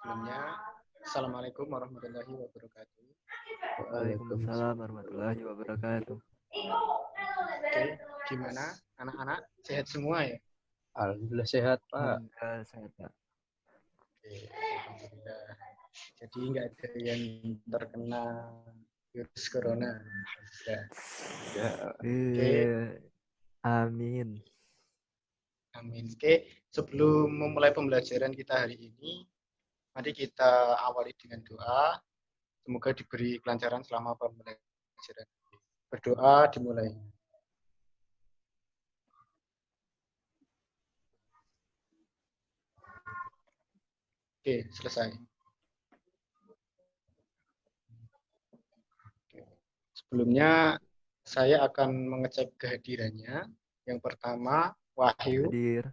Sebelumnya, Assalamualaikum warahmatullahi wabarakatuh. Waalaikumsalam warahmatullahi wabarakatuh. Oke, gimana anak-anak? Sehat semua ya? Alhamdulillah sehat, Pak. Alhamdulillah sehat, Pak. Oke, alhamdulillah. Jadi nggak ada yang terkena virus corona. Ya. Ya, Oke, Amin. amin. Oke, sebelum memulai pembelajaran kita hari ini, mari kita awali dengan doa. Semoga diberi kelancaran selama pembelajaran. Berdoa dimulai. Oke, selesai. Sebelumnya, saya akan mengecek kehadirannya. Yang pertama, Wahyu. Hadir.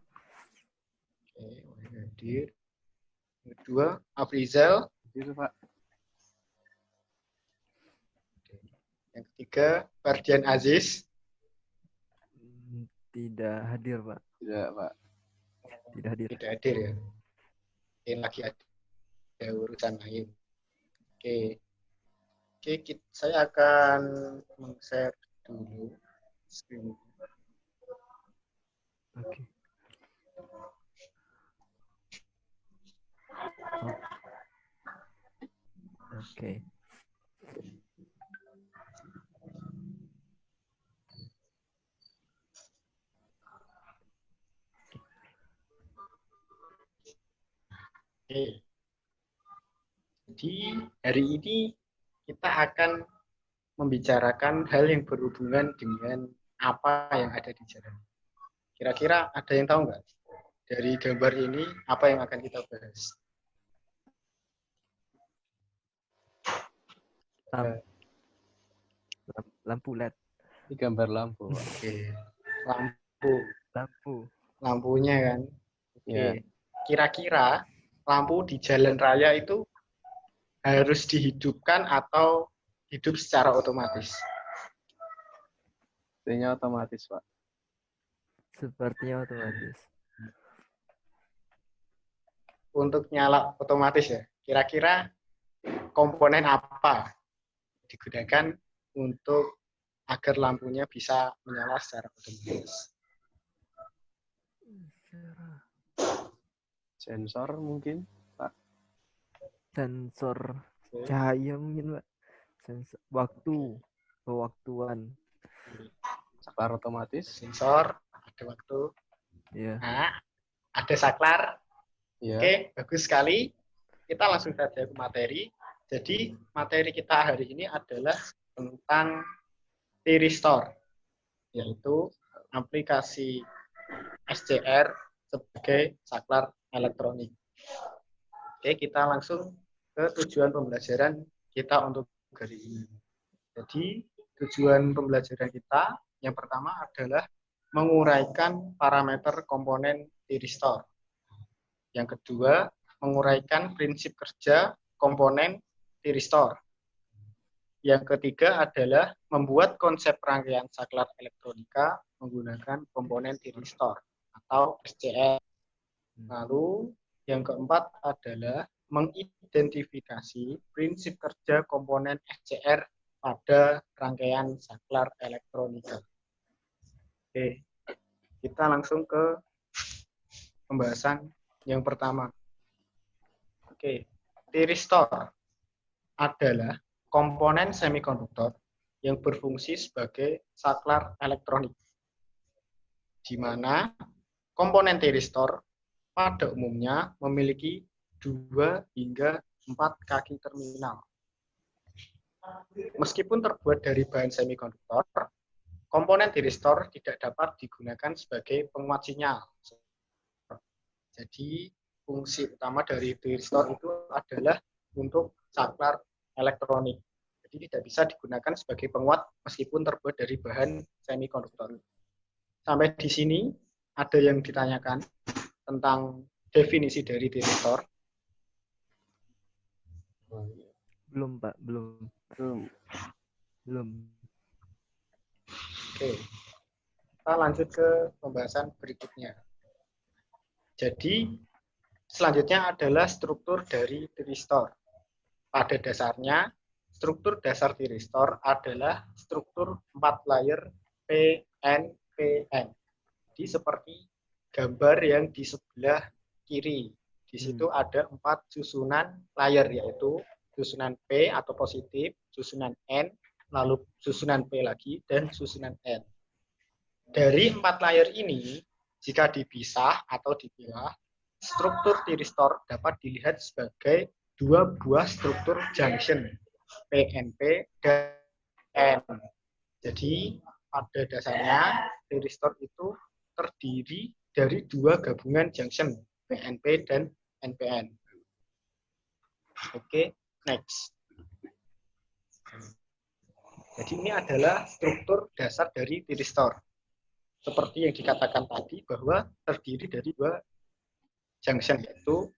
Oke, Wahyu hadir. Yang kedua, Afrizal. itu Pak. Yang ketiga, Fardian Aziz. Tidak hadir, Pak. Tidak, Pak. Tidak hadir. Tidak hadir ya. Mungkin lagi ada urusan lain. Oke. Oke, saya akan men-share dulu screen. Oke. Oke. Oke. Jadi hari ini kita akan membicarakan hal yang berhubungan dengan apa yang ada di jalan. Kira-kira ada yang tahu nggak? Dari gambar ini apa yang akan kita bahas? Lampu LED. Ini gambar lampu, Pak. Oke. Lampu. Lampu. Lampunya kan. Oke. Ya. Kira-kira lampu di jalan raya itu harus dihidupkan atau hidup secara otomatis? Sepertinya otomatis, Pak. Sepertinya otomatis. Untuk nyala otomatis ya. Kira-kira komponen apa digunakan untuk agar lampunya bisa menyala secara otomatis? Sensor mungkin, Pak. Sensor cahaya mungkin, Pak. Sensor waktu, pewaktuan. Saklar otomatis. Sensor, ada waktu. Ya. Nah, ada saklar. Ya. Oke, bagus sekali. Kita langsung saja ke materi. Jadi, materi kita hari ini adalah tentang T-Restore, yaitu aplikasi SCR sebagai saklar elektronik. Oke, kita langsung ke tujuan pembelajaran kita untuk hari ini. Jadi, tujuan pembelajaran kita yang pertama adalah menguraikan parameter komponen T-Restore. Yang kedua, menguraikan prinsip kerja komponen T-Restore. Yang ketiga adalah membuat konsep rangkaian saklar elektronika menggunakan komponen T-Restore atau SCR. Lalu yang keempat adalah mengidentifikasi prinsip kerja komponen SCR pada rangkaian saklar elektronika. Oke, kita langsung ke pembahasan yang pertama. Oke, T-Restore adalah komponen semikonduktor yang berfungsi sebagai saklar elektronik, di mana komponen T-Restore pada umumnya memiliki 2 hingga 4 kaki terminal. Meskipun terbuat dari bahan semikonduktor, komponen T-Restore tidak dapat digunakan sebagai penguat sinyal. Jadi, fungsi utama dari T-Restore itu adalah untuk saklar elektronik. Jadi, tidak bisa digunakan sebagai penguat meskipun terbuat dari bahan semikonduktor. Sampai di sini, ada yang ditanyakan tentang definisi dari T-Restore? Belum, Pak. Belum. Oke. Kita lanjut ke pembahasan berikutnya. Jadi, Selanjutnya adalah struktur dari thyristor. Pada dasarnya, struktur dasar thyristor adalah struktur 4 layer PNPN. Jadi seperti gambar yang di sebelah kiri. Di situ ada 4 susunan layer, yaitu susunan P atau positif, susunan N, lalu susunan P lagi, dan susunan N. Dari 4 layer ini, jika dipisah atau dipilah, struktur thyristor dapat dilihat sebagai 2 buah struktur junction, PNP dan N. Jadi, pada dasarnya, thyristor itu terdiri dari 2 gabungan junction, PNP dan NPN. Oke, next. Jadi ini adalah struktur dasar dari thyristor. Seperti yang dikatakan tadi bahwa terdiri dari 2 junction, yaitu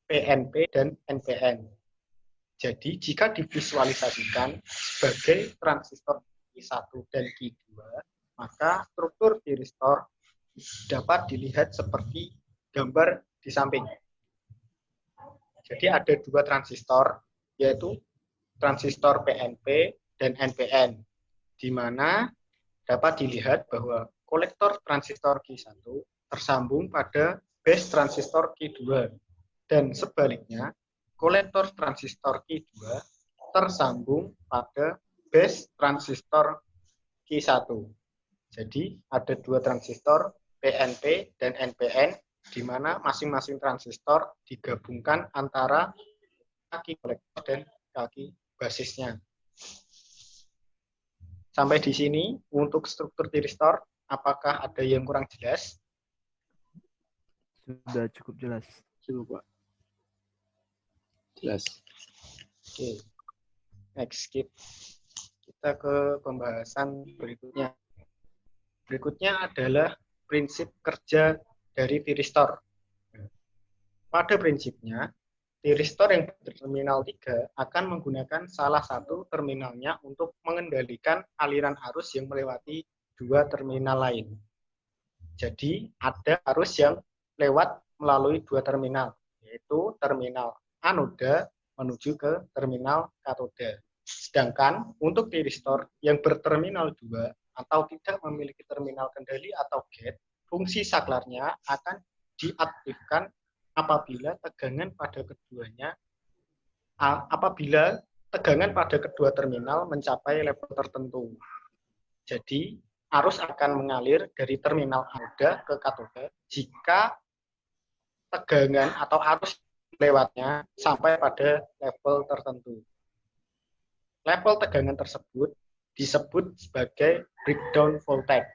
PNP dan NPN. Jadi jika divisualisasikan sebagai transistor Q1 dan Q2, maka struktur thyristor dapat dilihat seperti gambar di samping. Jadi ada 2 transistor, yaitu transistor PNP dan NPN, di mana dapat dilihat bahwa kolektor transistor Q1 tersambung pada base transistor Q2, dan sebaliknya, kolektor transistor Q2 tersambung pada base transistor Q1. Jadi ada 2 transistor PNP dan NPN, di mana masing-masing transistor digabungkan antara kaki kolektor dan kaki basisnya. Sampai di sini untuk struktur thyristor, apakah ada yang kurang jelas? Sudah cukup jelas. Cukup, Pak. Jelas. Oke. Next, kita ke pembahasan berikutnya. Berikutnya adalah prinsip kerja dari thyristor. Pada prinsipnya, thyristor yang berterminal 3 akan menggunakan salah satu terminalnya untuk mengendalikan aliran arus yang melewati 2 terminal lain. Jadi, ada arus yang lewat melalui 2 terminal, yaitu terminal anoda menuju ke terminal katoda. Sedangkan untuk thyristor yang berterminal 2 atau tidak memiliki terminal kendali atau gate, fungsi saklarnya akan diaktifkan apabila tegangan pada kedua terminal mencapai level tertentu. Jadi, arus akan mengalir dari terminal anoda ke katoda jika tegangan atau arus lewatnya sampai pada level tertentu. Level tegangan tersebut disebut sebagai breakdown voltage,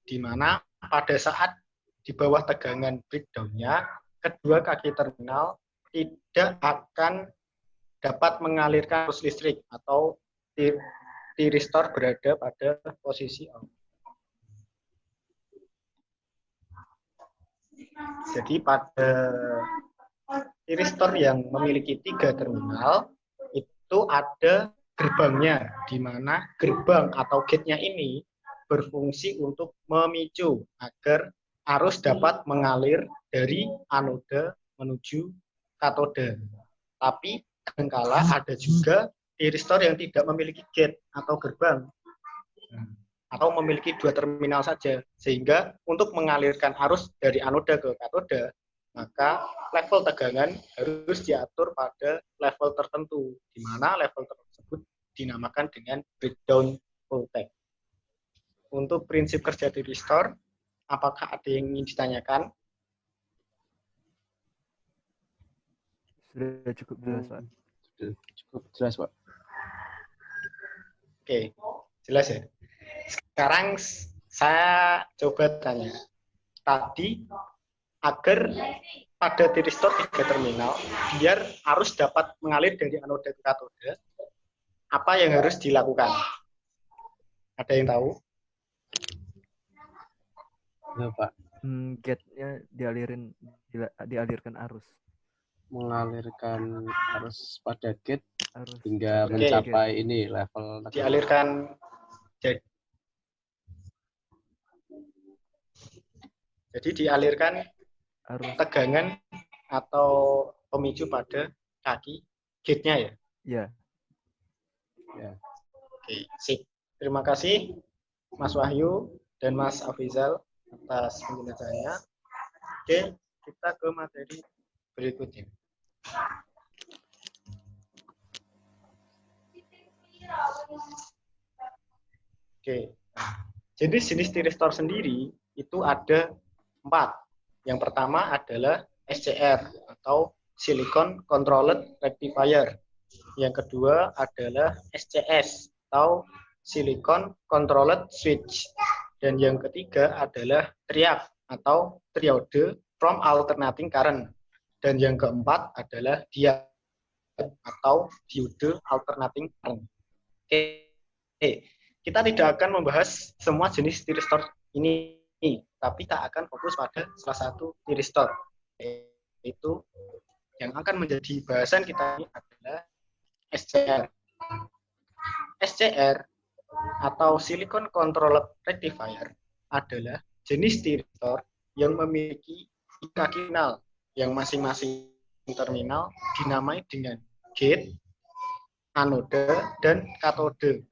di mana pada saat di bawah tegangan breakdown-nya, kedua kaki terminal tidak akan dapat mengalirkan arus listrik atau thyristor berada pada posisi on. Jadi pada thyristor yang memiliki 3 terminal itu ada gerbangnya, di mana gerbang atau gate-nya ini berfungsi untuk memicu agar arus dapat mengalir dari anoda menuju katoda. Tapi kadangkala ada juga thyristor yang tidak memiliki gate atau gerbang, atau memiliki 2 terminal saja, sehingga untuk mengalirkan arus dari anoda ke katoda, maka level tegangan harus diatur pada level tertentu, di mana level tersebut dinamakan dengan breakdown voltage. Untuk prinsip kerja thyristor, apakah ada yang ingin ditanyakan? Sudah cukup jelas, Pak. Cukup jelas, Pak. Oke, jelas ya. Sekarang saya coba tanya. Tadi agar pada thyristor 3 terminal, biar arus dapat mengalir dari anoda ke katoda, apa yang harus dilakukan? Ada yang tahu? Ya, Pak. Gate-nya dialirkan arus. Mengalirkan arus pada gate Arus hingga pada mencapai gate. ini level tegangan. Dialirkan jadi dialirkan Arus tegangan atau pemicu pada kaki gate-nya ya. Ya. Ya. Oke, sip. Terima kasih Mas Wahyu dan Mas Afrizal atas penjelasannya. Oke, kita ke materi berikutnya. Oke, jenis-jenis tiristor sendiri itu ada 4. Yang pertama adalah SCR atau Silicon Controlled Rectifier. Yang kedua adalah SCS atau Silicon Controlled Switch. Dan yang ketiga adalah triad atau triode from alternating current. Dan yang keempat adalah diode atau diode alternating current. Oke, kita tidak akan membahas semua jenis tiristor ini, tapi kita akan fokus pada salah satu tiristor, yaitu yang akan menjadi bahasan kita ini adalah SCR. SCR atau Silicon Controlled Rectifier adalah jenis tiristor yang memiliki kaki terminal yang masing-masing terminal dinamai dengan gate, anode, dan katode.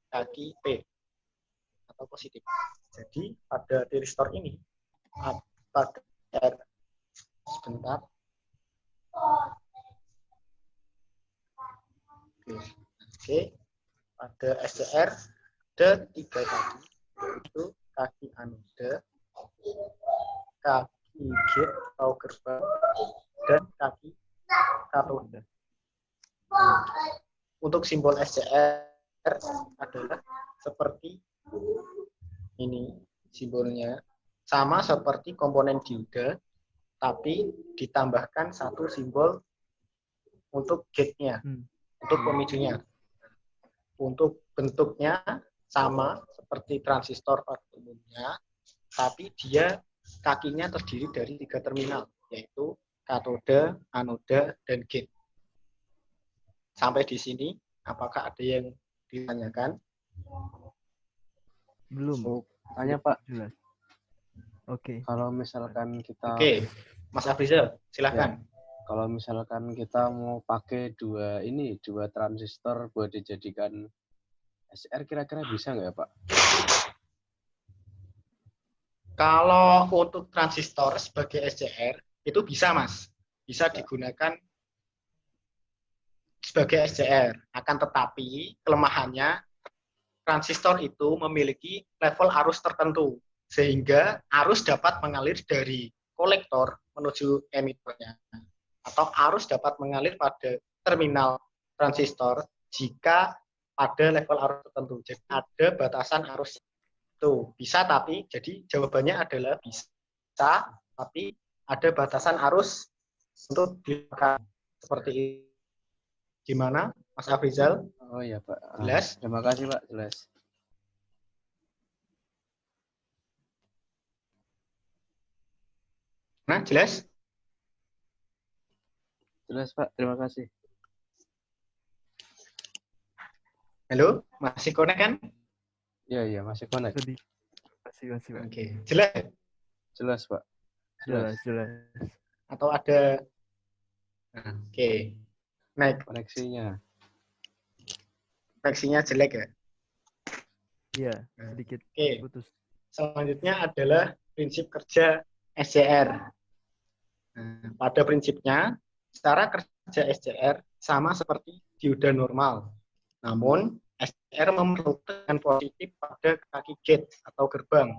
Kaki P atau positif. Jadi pada tiristor ini pada R sebentar. Oke. Pada SCR ada 3 kaki, yaitu kaki anode, kaki gate atau gerbang, dan kaki katode. Untuk simbol SCR adalah seperti ini simbolnya, sama seperti komponen dioda, tapi ditambahkan satu simbol untuk gate-nya, untuk pemicunya. Untuk bentuknya sama seperti transistor pada umumnya, tapi dia kakinya terdiri dari 3 terminal, yaitu katode, anode, dan gate. Sampai di sini, apakah ada yang ditanyakan? Belum. Tanya Pak, Jelas. Oke. kalau misalkan kita Oke, Mas Afrizal, silakan. kalau misalkan kita mau pakai dua transistor buat dijadikan SCR, kira-kira bisa nggak ya Pak? Kalau untuk transistor sebagai SCR itu bisa, Mas. Bisa digunakan sebagai SCR. Akan tetapi kelemahannya transistor itu memiliki level arus tertentu sehingga arus dapat mengalir dari kolektor menuju emitornya atau arus dapat mengalir pada terminal transistor jika pada level arus tertentu. Jadi ada batasan arus itu bisa, tapi jadi jawabannya adalah bisa, tapi ada batasan arus untuk dilakukan seperti ini. Gimana, Mas Afrizal? Oh iya Pak. Jelas? Terima kasih Pak, jelas. Nah, jelas? Jelas Pak, terima kasih. Halo, masih connect kan? Iya, masih connect. Masih, Pak. Oke, jelas? Jelas Pak. Jelas. Atau ada? Oke, naik. Koneksinya. Koneksinya jelek ya? Iya, sedikit Oke. putus. Selanjutnya adalah prinsip kerja SCR. Nah, pada prinsipnya, cara kerja SCR sama seperti dioda normal. Namun, SCR memerlukan positif pada kaki gate atau gerbang.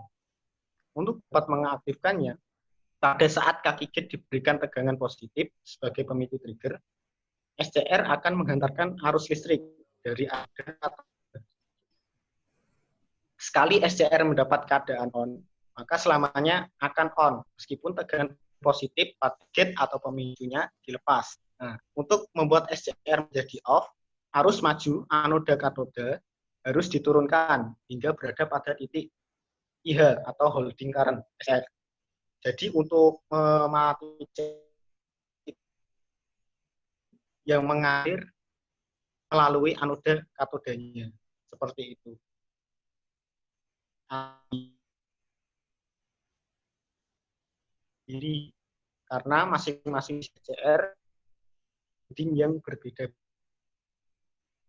Untuk dapat mengaktifkannya, pada saat kaki gate diberikan tegangan positif sebagai pemicu trigger, SCR akan menghantarkan arus listrik dari anode. Sekali SCR mendapat keadaan on, maka selamanya akan on, meskipun tegangan positif pada gate atau pemicunya dilepas. Nah, untuk membuat SCR menjadi off, arus maju anoda katode harus diturunkan hingga berada pada titik IH atau holding current SCR. Jadi untuk mematikan yang mengalir melalui anoda katodanya. Seperti itu. Jadi karena masing-masing SCR yang berbeda.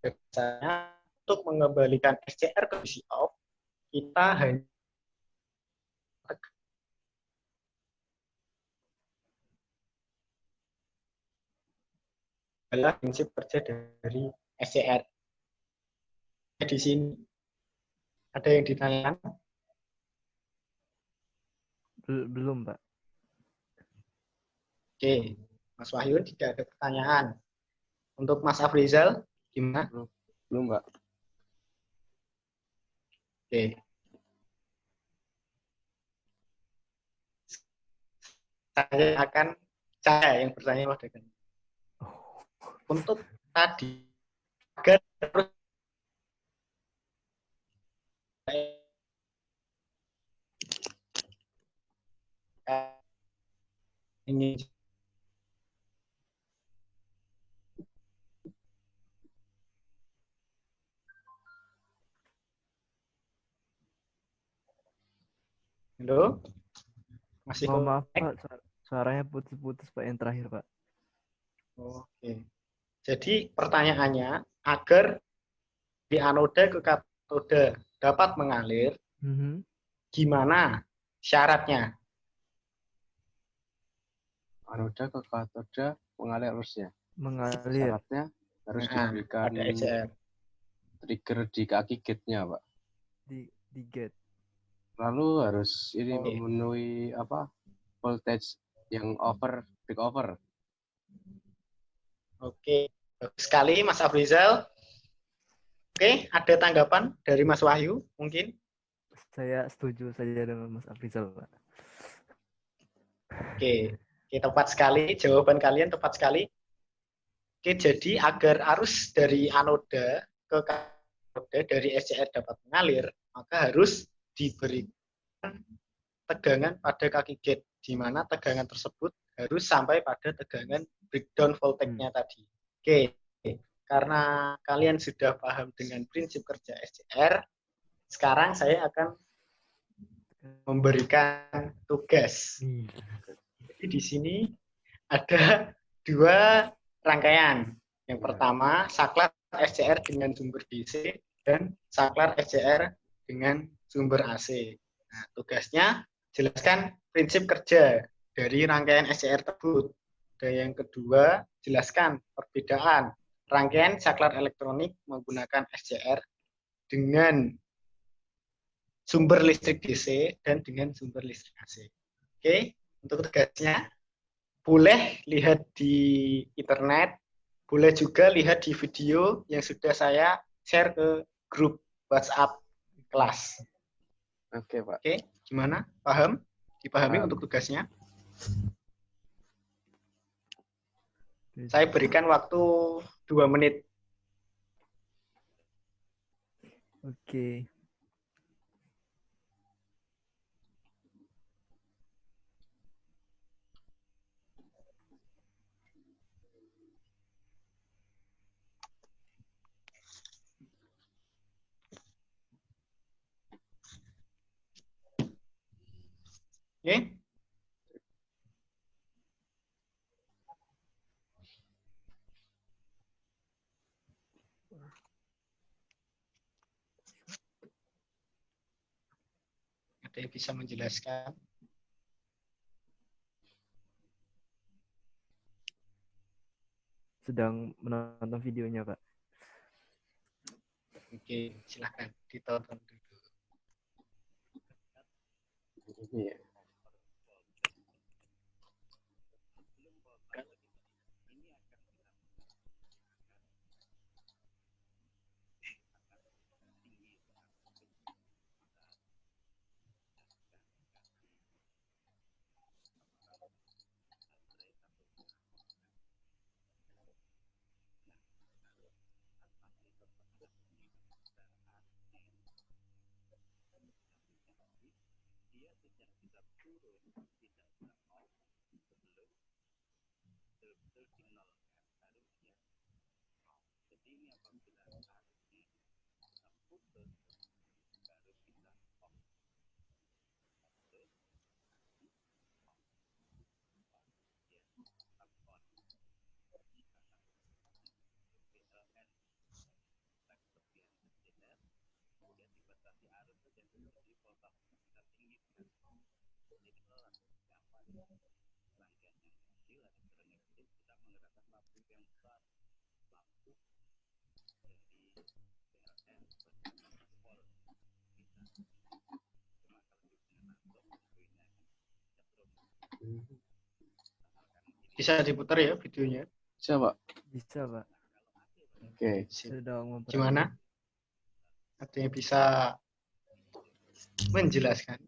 Biasanya untuk mengembalikan SCR ke kondisi off, kita hanya adalah prinsip kerja dari SCR. Di sini ada yang ditanyakan? Belum, Pak. Oke, Mas Wahyu tidak ada pertanyaan. Untuk Mas Afrizal, gimana? Belum, Mbak. Oke. Saya yang bertanya padakan. Untuk tadi agar terus ingin Halo? Masih Maaf, Pak. Suaranya putus-putus, Pak, yang terakhir, Pak. Oke. Jadi pertanyaannya, agar di anoda ke katoda dapat mengalir, gimana syaratnya? Anoda ke katoda mengalir arusnya. Mengalir. Syaratnya harus diberikan ada ECR. Trigger di kaki gate-nya, Pak. Di gate. Lalu harus ini memenuhi voltage yang break over. Oke, bagus sekali Mas Afrizal. Oke, ada tanggapan dari Mas Wahyu mungkin? Saya setuju saja dengan Mas Afrizal, Pak. Oke, tepat sekali. Jawaban kalian tepat sekali. Oke, jadi agar arus dari anoda ke katoda dari SCR dapat mengalir, maka harus diberikan tegangan pada kaki gate, di mana tegangan tersebut harus sampai pada tegangan breakdown voltage-nya tadi. Oke, karena kalian sudah paham dengan prinsip kerja SCR, sekarang saya akan memberikan tugas. Jadi di sini ada 2 rangkaian. Yang pertama, saklar SCR dengan sumber DC dan saklar SCR dengan sumber AC. Nah, tugasnya jelaskan prinsip kerja dari rangkaian SCR tersebut. Dan yang kedua, jelaskan perbedaan rangkaian saklar elektronik menggunakan SCR dengan sumber listrik DC dan dengan sumber listrik AC. Oke, untuk tugasnya boleh lihat di internet, boleh juga lihat di video yang sudah saya share ke grup WhatsApp kelas. Oke, Pak. Oke, gimana? Paham? Dipahami untuk tugasnya? Saya berikan waktu 2 menit. Oke. Oke. Ada yang bisa menjelaskan? Sedang menonton videonya, Pak. Oke, silakan ditonton dulu. Iya. Bisa diputar ya videonya. Bisa, Pak. Bisa, Pak. Oke. Sedang Gimana? Ada yang bisa menjelaskan?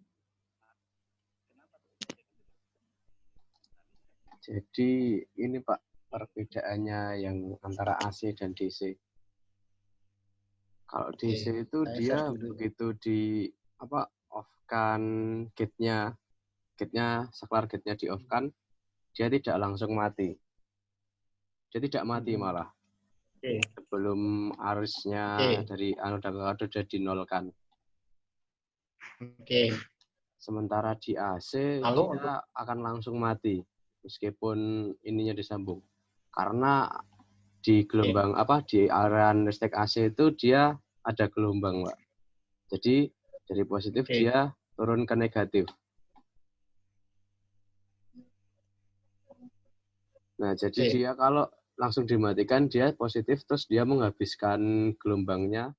Jadi ini Pak, perbedaannya yang antara AC dan DC. Kalau DC itu saya dia share dulu. begitu di off-kan gate-nya, saklar gate-nya di off-kan, dia tidak langsung mati. Dia tidak mati malah. Oke. Sebelum arusnya dari anoda ke kathode sudah dinolkan. Oke. Sementara di AC Lalu dia akan langsung mati meskipun ininya disambung. Karena di gelombang di aliran listrik AC itu dia ada gelombang, Pak. Jadi dari positif dia turun ke negatif. Nah, jadi dia kalau langsung dimatikan dia positif terus dia menghabiskan gelombangnya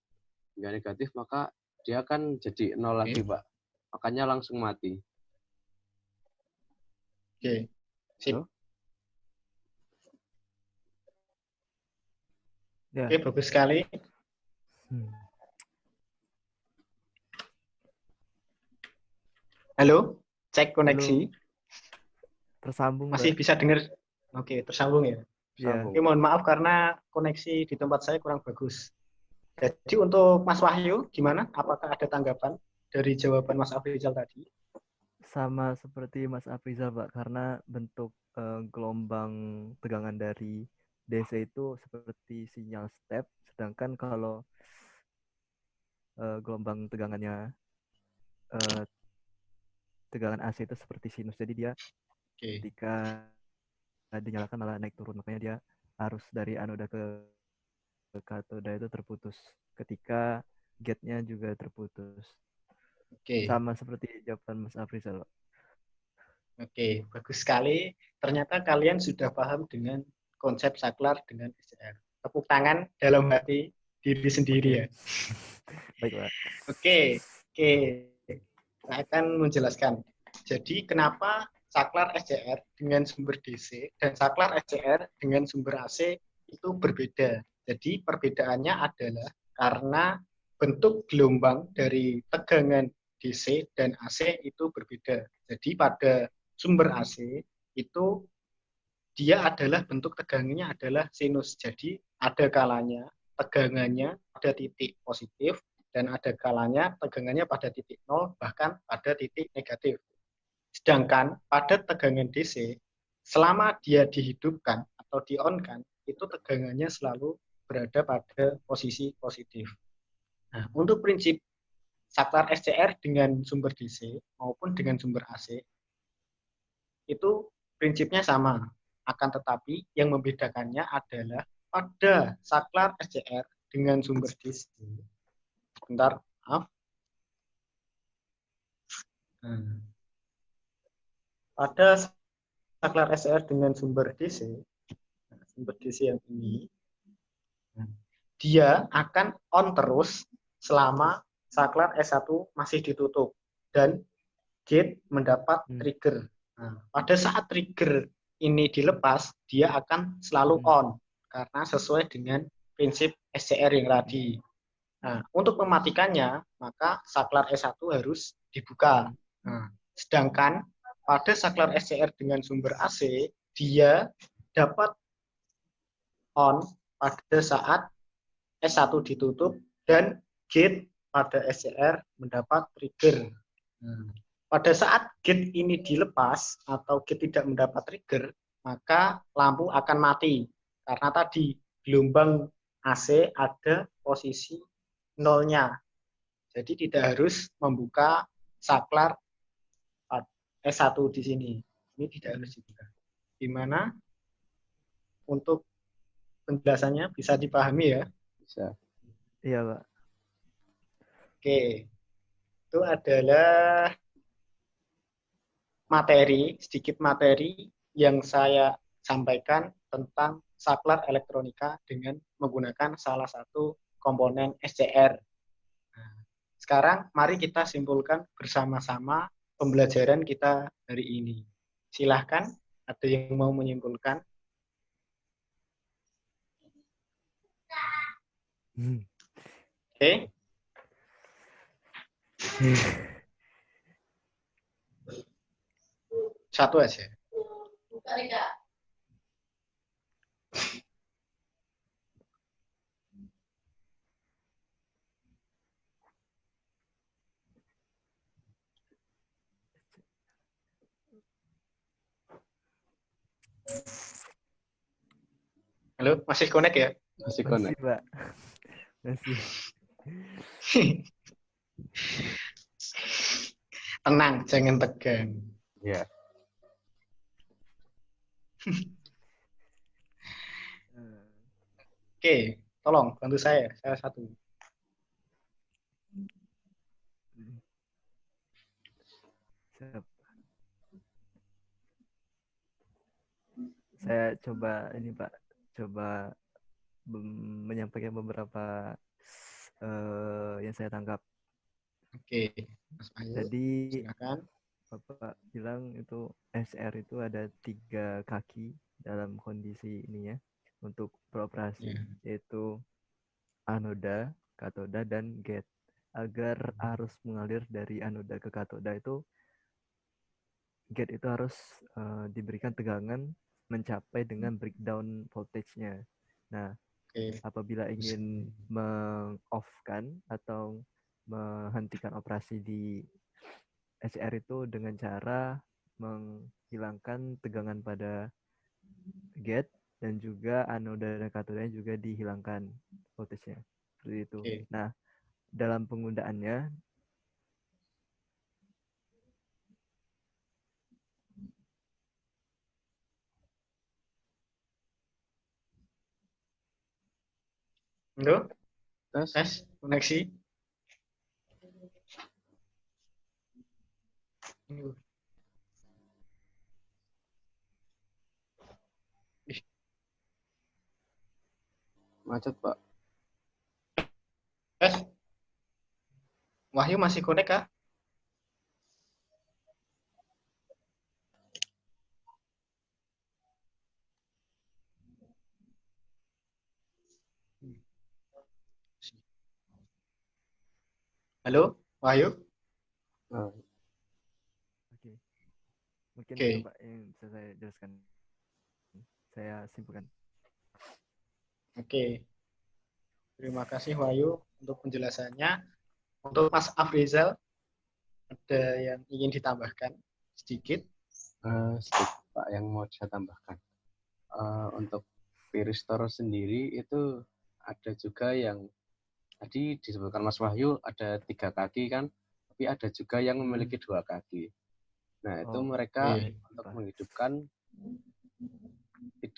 hingga negatif, maka dia akan jadi nol lagi, Pak. Makanya langsung mati. Oke. Sip. Ya. Oke, bagus sekali. Halo, cek koneksi. Halo. Tersambung, Masih Mbak. bisa dengar? Oke, tersambung ya. Ya. Oke, mohon maaf karena koneksi di tempat saya kurang bagus. Jadi untuk Mas Wahyu, gimana? Apakah ada tanggapan dari jawaban Mas Afrizal tadi? Sama seperti Mas Afrizal, Pak, karena bentuk gelombang tegangan dari DC itu seperti sinyal step, sedangkan kalau gelombang tegangannya tegangan AC itu seperti sinus, jadi dia ketika dinyalakan malah naik turun, makanya dia arus dari anoda ke katoda itu terputus ketika gate-nya juga terputus. Sama seperti jawaban Mas Afrizal. Oke, bagus sekali. Ternyata kalian sudah paham dengan konsep saklar dengan SCR. Tepuk tangan dalam hati diri sendiri ya. Baik, Pak. Oke. Saya akan menjelaskan. Jadi kenapa saklar SCR dengan sumber DC dan saklar SCR dengan sumber AC itu berbeda. Jadi perbedaannya adalah karena bentuk gelombang dari tegangan DC dan AC itu berbeda. Jadi pada sumber AC itu dia adalah bentuk tegangannya adalah sinus. Jadi ada kalanya tegangannya pada titik positif dan ada kalanya tegangannya pada titik nol bahkan pada titik negatif. Sedangkan pada tegangan DC selama dia dihidupkan atau di-on-kan itu tegangannya selalu berada pada posisi positif. Nah, untuk prinsip saklar SCR dengan sumber DC maupun dengan sumber AC itu prinsipnya sama. Akan tetapi yang membedakannya adalah pada saklar SCR dengan sumber DC. Sebentar, maaf. Pada saklar SCR dengan sumber DC yang ini, dia akan on terus selama saklar S1 masih ditutup dan gate mendapat trigger. Nah, pada saat trigger ini dilepas, dia akan selalu on karena sesuai dengan prinsip SCR yang tadi. Nah, untuk mematikannya, maka saklar S1 harus dibuka. Nah, sedangkan pada saklar SCR dengan sumber AC, dia dapat on pada saat S1 ditutup dan gate pada SCR mendapat trigger. Pada saat gate ini dilepas atau gate tidak mendapat trigger, maka lampu akan mati. Karena tadi gelombang AC ada posisi nolnya. Jadi tidak harus membuka saklar S1 di sini. Ini tidak harus dibuka. Gimana? Untuk penjelasannya bisa dipahami ya? Bisa. Iya, Pak. Oke. Itu adalah sedikit materi yang saya sampaikan tentang saklar elektronika dengan menggunakan salah satu komponen SCR. Nah, sekarang mari kita simpulkan bersama-sama pembelajaran kita hari ini. Silahkan, ada yang mau menyimpulkan? Oke. Satu aja. Halo, masih connect ya? Masih Masih, connect. Pak. Masih. Tenang, jangan tegang. Ya. Oke, tolong bantu saya satu. Siap. Saya coba ini Pak, coba menyampaikan beberapa yang saya tangkap. Oke, Mas Ayu, Jadi silakan. Bapak bilang itu SR itu ada 3 kaki dalam kondisi ini ya untuk beroperasi, yaitu anoda, katoda, dan gate. Agar arus mengalir dari anoda ke katoda itu, gate itu harus diberikan tegangan mencapai dengan breakdown voltage-nya. Nah, apabila ingin meng-off-kan atau menghentikan operasi di SR itu dengan cara menghilangkan tegangan pada gate dan juga anoda dan katodanya juga dihilangkan voltage-nya. Seperti itu. Nah, dalam penggunaannya Halo? Tes, koneksi. Macet, Pak. Tes. Wahyu masih connect kah? Halo, Wahyu? Oke. Mungkin itu Pak yang bisa saya jelaskan. Saya simpulkan. Oke. Terima kasih Wahyu untuk penjelasannya. Untuk Mas Afrizal, ada yang ingin ditambahkan sedikit? Sedikit Pak yang mau saya tambahkan. Untuk piristor sendiri itu ada juga yang tadi disebutkan Mas Wahyu ada 3 kaki kan, tapi ada juga yang memiliki 2 kaki. Nah itu mereka untuk menghidupkan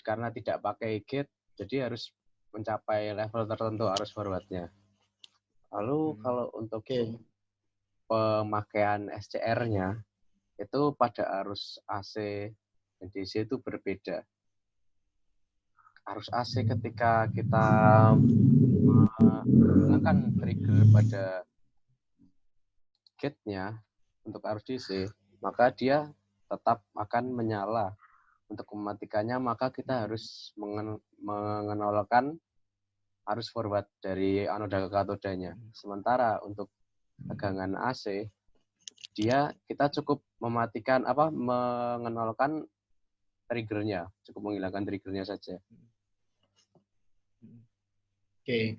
karena tidak pakai gate, jadi harus mencapai level tertentu arus forwardnya. Lalu kalau untuk pemakaian SCR-nya itu pada arus AC dan DC itu berbeda. Arus AC ketika kita menggunakan trigger pada gate-nya untuk arus DC, maka dia tetap akan menyala. Untuk mematikannya, maka kita harus mengenolkan arus forward dari anoda ke katodanya. Sementara untuk tegangan AC, kita cukup mengenolkan triggernya, cukup menghilangkan triggernya saja. Oke,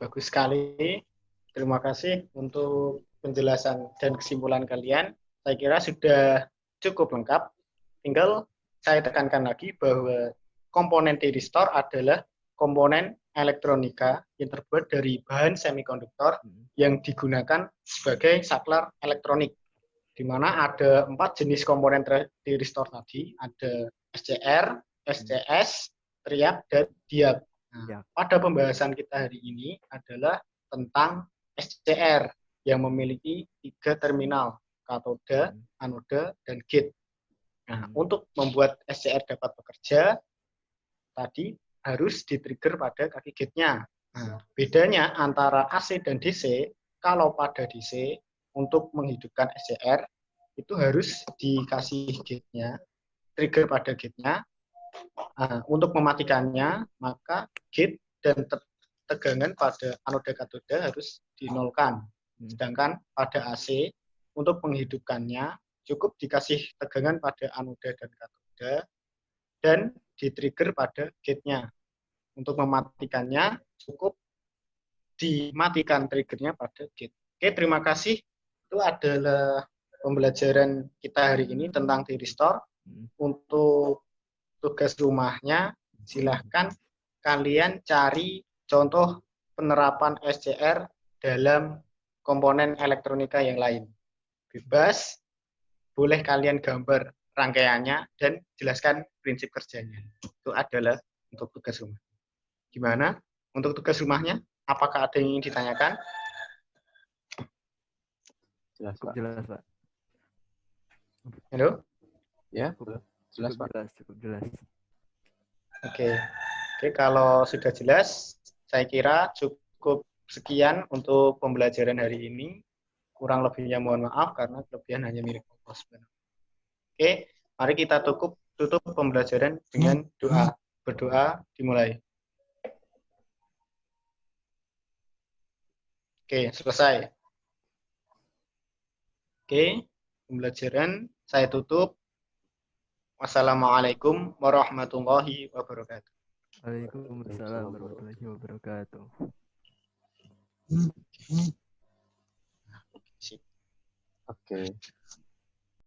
bagus sekali. Terima kasih untuk penjelasan dan kesimpulan kalian. Saya kira sudah cukup lengkap. Tinggal saya tekankan lagi bahwa komponen thyristor adalah komponen elektronika yang terbuat dari bahan semikonduktor yang digunakan sebagai saklar elektronik, di mana ada 4 jenis komponen thyristor tadi, ada SCR, SCS, triak, dan diap. Nah, pada pembahasan kita hari ini adalah tentang SCR yang memiliki 3 terminal, katoda, anoda, dan gate. Nah, untuk membuat SCR dapat bekerja, tadi harus di-trigger pada kaki gate-nya. Nah, bedanya antara AC dan DC, kalau pada DC, untuk menghidupkan SCR, itu harus dikasih gate-nya, trigger pada gate-nya. Nah, untuk mematikannya, maka gate dan tegangan pada anoda katoda harus dinolkan. Sedangkan pada AC, untuk menghidupkannya, cukup dikasih tegangan pada anoda dan katoda, dan di-trigger pada gate-nya. Untuk mematikannya, cukup dimatikan triggernya pada gate. Oke, terima kasih. Itu adalah pembelajaran kita hari ini tentang thyristor. Untuk tugas rumahnya, silahkan kalian cari contoh penerapan SCR dalam komponen elektronika yang lain. Bebas, boleh kalian gambar rangkaiannya dan jelaskan prinsip kerjanya. Itu adalah untuk tugas rumah. Gimana untuk tugas rumahnya? Apakah ada yang ingin ditanyakan? Jelas, Pak. Jelas, Pak. Halo? Ya, jelas, Pak. Cukup jelas. Oke, kalau sudah jelas, saya kira cukup sekian untuk pembelajaran hari ini. Kurang lebihnya mohon maaf karena kelebihan hanya milik Allah Subhanahu. Oke, mari kita tutup pembelajaran dengan doa. Berdoa dimulai. Oke, selesai. Oke, pembelajaran saya tutup. Wassalamualaikum warahmatullahi wabarakatuh. Waalaikumsalam warahmatullahi wabarakatuh. Oke.